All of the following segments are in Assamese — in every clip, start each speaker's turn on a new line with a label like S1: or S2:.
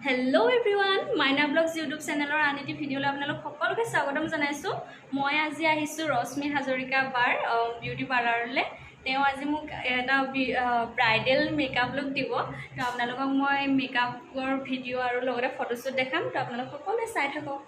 S1: Hello everyone, Myna Vlogs YouTube channel or aniti video la apnalok সকলোকে স্বাগতম জনাইছো মই আজি আহিছো Roshmi Hazarika bar beauty parlor le তেও আজি মোক এটা ব্রাইডাল মেকআপ লুক দিব তো আপোনালোকক মই মেকআপৰ ভিডিও আৰু লগতে ফটোশ্বুট দেখাম তো আপোনালোক সকলোৱে চাই থাকক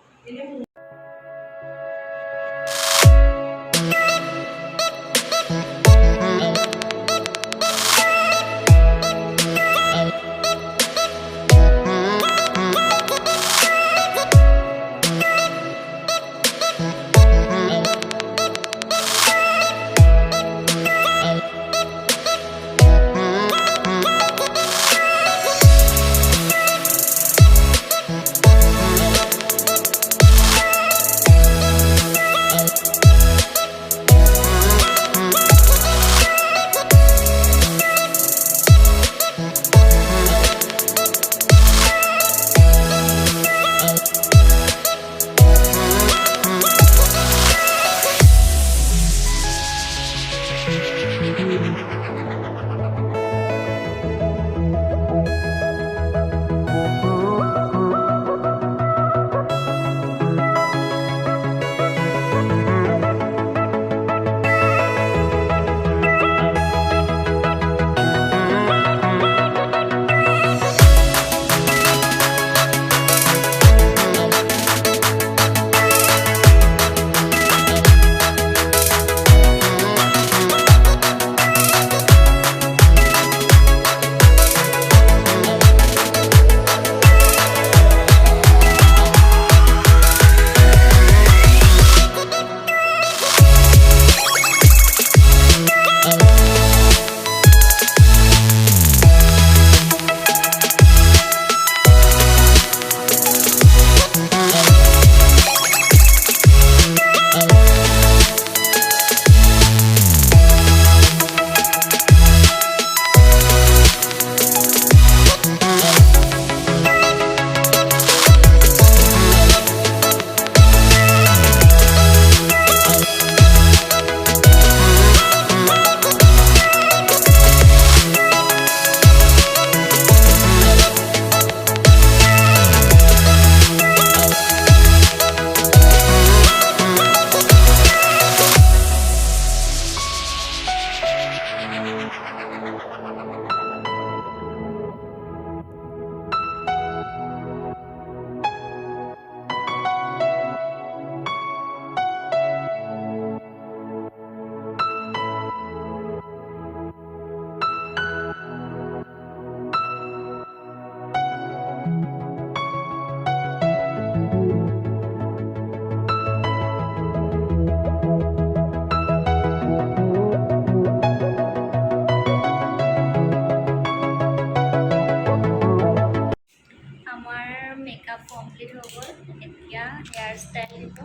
S1: মেকআপ কমপ্লিট হৈ গ'ল এতিয়া হেয়াৰ ষ্টাইল দিব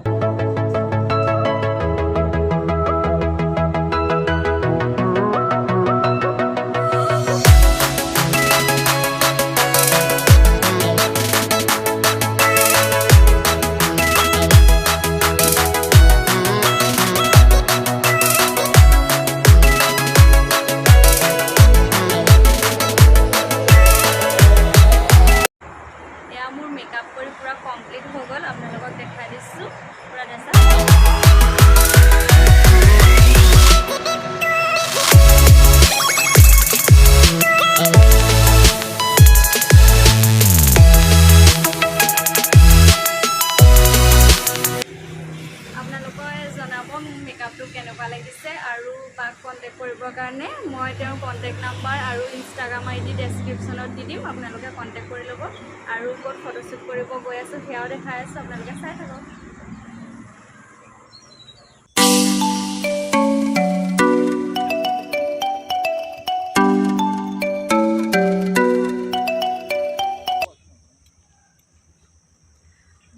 S1: মেকআপ কৰি পুৰা কমপ্লিট হৈ গ'ল আপোনালোকক দেখাই দিছোঁ পুৰা দেখা মেকআপটো কেনেকুৱা লাগিছে আৰু বাক কণ্টেক্ট কৰিবৰ কাৰণে মই তেওঁৰ কণ্টেক্ট নাম্বাৰ আৰু ইনষ্টাগ্ৰাম আইডি ডেছক্ৰিপশ্যনত দি দিম আপোনালোকে কণ্টেক্ট কৰি ল'ব আৰু ক'ত ফটোশ্বুট কৰিব গৈ আছোঁ সেয়াও দেখাই আছোঁ আপোনালোকে চাই থাকক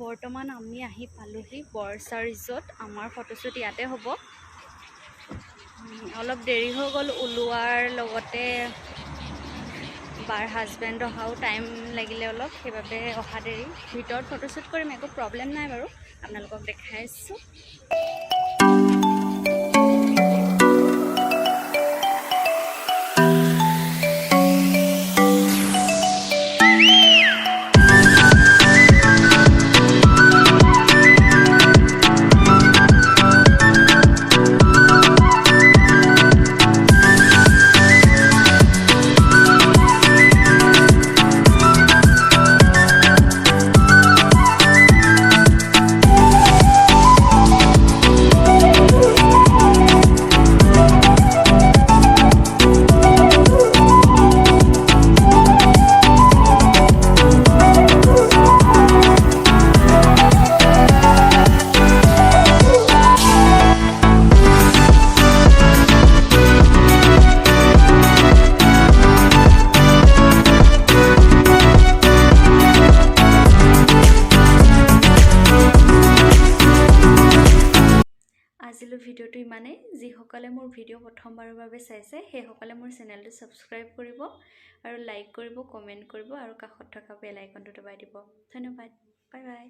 S1: বৰ্তমান আমি আহি পালোহি বৰছা ৰিজৰ্ট আমাৰ ফটোশ্বুট ইয়াতে হ'ব অলপ দেৰি হৈ গ'ল ওলোৱাৰ লগতে বাৰ হাজবেণ্ড অহাও টাইম লাগিলে অলপ সেইবাবে অহা দেৰি ভিতৰত ফটোশ্বুট কৰিম একো প্ৰব্লেম নাই বাৰু আপোনালোকক দেখাই আছোঁ ইমানেই যিসকলে মোৰ ভিডিঅ' প্ৰথমবাৰৰ বাবে চাইছে সেইসকলে মোৰ চেনেলটো ছাবস্ক্ৰাইব কৰিব আৰু লাইক কৰিব কমেণ্ট কৰিব আৰু কাষত থকা বেল আইকনটো দবাই দিব ধন্যবাদ বাই বাই